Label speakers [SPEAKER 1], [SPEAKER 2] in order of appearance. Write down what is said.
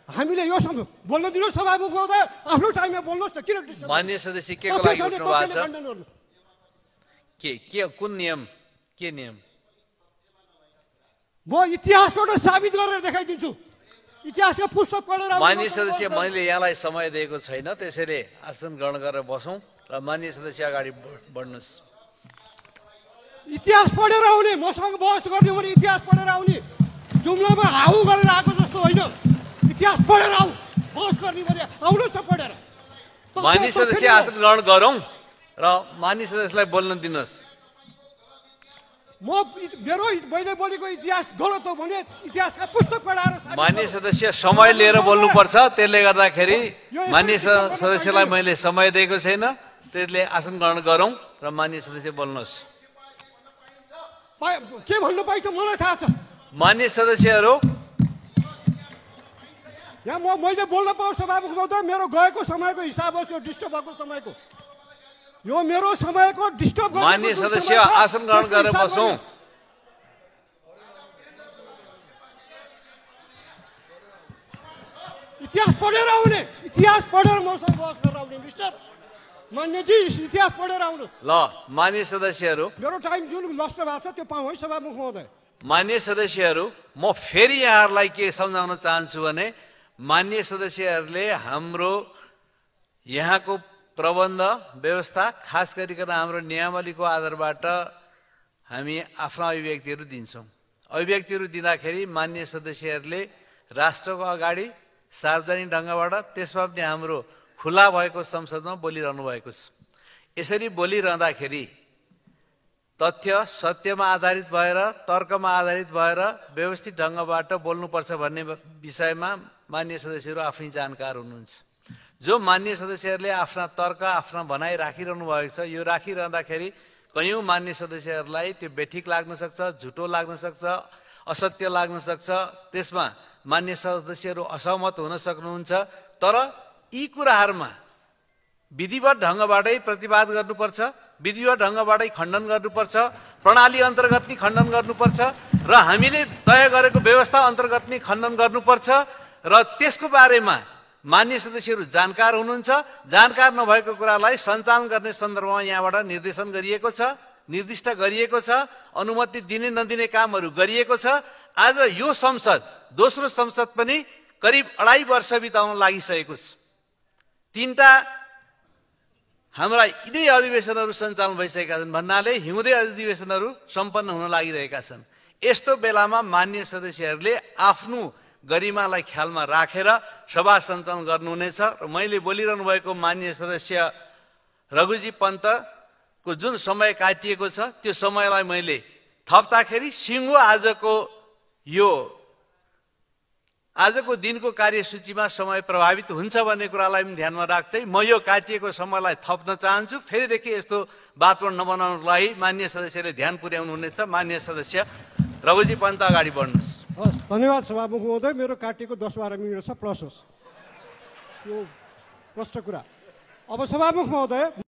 [SPEAKER 1] हामीले यो समय बोल्न दिनु सभामुख महोदय आफ्नो टाइममा बोल्नुहोस् न किन
[SPEAKER 2] माननीय सदस्य के को लागि उठ्नु भएको छ के कुन नियम के नियम
[SPEAKER 1] म इतिहासबाट साबित गरेर देखाइदिन्छु इतिहासका पुस्तक पढेर
[SPEAKER 2] माननीय सदस्य मैले यहाँलाई समय दिएको छैन त्यसैले आसन ग्रहण गरेर बसौं र माननीय सदस्य अगाडि बढ्नुस्
[SPEAKER 1] इतिहास पढेर आउने मसँग बहस गर्ने भने इतिहास पढेर आउने जुम्लामा हाउ गरेर आएको जस्तो होइन इतिहास पढेर आऊ बहस गर्ने भने आउनुहोस् न पढेर
[SPEAKER 2] माननीय सदस्य आसन ग्रहण गरौं र माननीय सदस्यलाई बोल्न दिनुहोस्
[SPEAKER 1] मेरो मैले बोलेको इतिहास गलत हो भने इतिहासका पुस्तक पढाएर
[SPEAKER 2] माननीय सदस्य समय लिएर बोल्नुपर्छ त्यसले गर्दाखेरि माननीय सदस्यलाई मैले समय दिएको छैन त्यसले आसन ग्रहण गरौं र माननीय सदस्य बोल्नुहोस्
[SPEAKER 1] के भन्नु पाइन्छ मलाई थाहा छ
[SPEAKER 2] माननीय सदस्यहरू
[SPEAKER 1] यहाँ मैले बोल्न पाऊँ सभामुख महोदय मेरो गएको समयको हिसाब होस् यो डिस्टर्ब भएको समयको यो मेरो समयको डिस्टर्ब गर्नु
[SPEAKER 2] माननीय सदस्य आसन ग्रहण गरेर बसौं
[SPEAKER 1] इतिहास पढेर आउने इतिहास पढेर मसँग बहस गरेर आउने मिस्टर मान्यजी इतिहास पढेर आउनुहोस्
[SPEAKER 2] ल माननीय सदस्यहरू
[SPEAKER 1] मेरो टाइम जुन नष्ट भएको छ त्यो पाऊँ है सभामुख महोदय
[SPEAKER 2] माननीय सदस्यहरू म फेरि यहाँहरूलाई के सम्झाउन चाहन्छु भने माननीय सदस्यहरूले हाम्रो यहाँको प्रबन्ध व्यवस्था खास गरिकन हाम्रो नियमावलीको आधारबाट हामी आफ्ना अभिव्यक्तिहरू दिन्छौं अभिव्यक्तिहरू दिँदाखेरि माननीय सदस्यहरूले राष्ट्रको अगाडि सार्वजनिक ढंगबाट त्यसमा पनि हाम्रो खुला भएको संसदमा बोलिरहनु भएको छ यसरी बोलिरहँदाखेरि तथ्य सत्यमा आधारित भएर तर्कमा आधारित भएर व्यवस्थित ढंगबाट बोल्नुपर्छ भन्ने विषयमा माननीय सदस्यहरू आफै जानकार हुनुहुन्छ जो माननीय सदस्यहरूले आफ्ना तर्क आफ्ना भनाइ राखिरहनु भएको छ यो राखिरहँदाखेरि कयौं माननीय सदस्यहरूलाई त्यो बेठिक लाग्न सक्छ झुटो लाग्न सक्छ असत्य लाग्न सक्छ त्यसमा माननीय सदस्यहरू असहमत हुन सक्नुहुन्छ तर यी कुराहरुमा विधिवत ढंगबाटै प्रतिवाद गर्नुपर्छ विधिवत ढंगबाटै खण्डन गर्नुपर्छ प्रणाली अन्तर्गत नै खण्डन गर्नुपर्छ र हामीले तय गरेको व्यवस्था अन्तर्गत नै खण्डन गर्नुपर्छ र त्यसको बारेमा माननीय सदस्यहरू जानकार हुनुहुन्छ जानकार नभएको कुरालाई सञ्चालन गर्ने सन्दर्भमा यहाँबाट निर्देशन गरिएको छ निर्दिष्ट गरिएको छ अनुमति दिने नदिने कामहरू गरिएको छ आज यो संसद दोस्रो संसद पनि करिब 2.5 वर्ष बिताउन लागिसकेको छ तीनटा हाम्रा यिनै अधिवेशनहरू सञ्चालन भइसकेका छन् भन्नाले हिउँदे अधिवेशनहरू सम्पन्न हुन लागिरहेका छन् यस्तो बेलामा माननीय सदस्यहरूले आफ्नो गरिमालाई ख्यालमा राखेर सभा सञ्चालन गर्नुहुनेछ र मैले बोलिरहनु भएको माननीय सदस्य रघुजी पन्तको जुन समय काटिएको छ त्यो समयलाई मैले थप्दाखेरि सिंहो आजको दिनको कार्यसूचीमा समय प्रभावित हुन्छ भन्ने कुरालाई पनि ध्यानमा राख्दै म यो काटिएको समयलाई थप्न चाहन्छु फेरिदेखि यस्तो वातावरण नबनाउनलाई माननीय सदस्यले ध्यान पुर्याउनु हुनेछ माननीय सदस्य रघुजी पन्त अगाडि बढ्नुस्
[SPEAKER 1] हस् धन्यवाद सभामुख महोदय मेरो काटिएको 10-12 मिनेट छ प्लस होस् यो प्रश्न कुरा अब सभामुख महोदय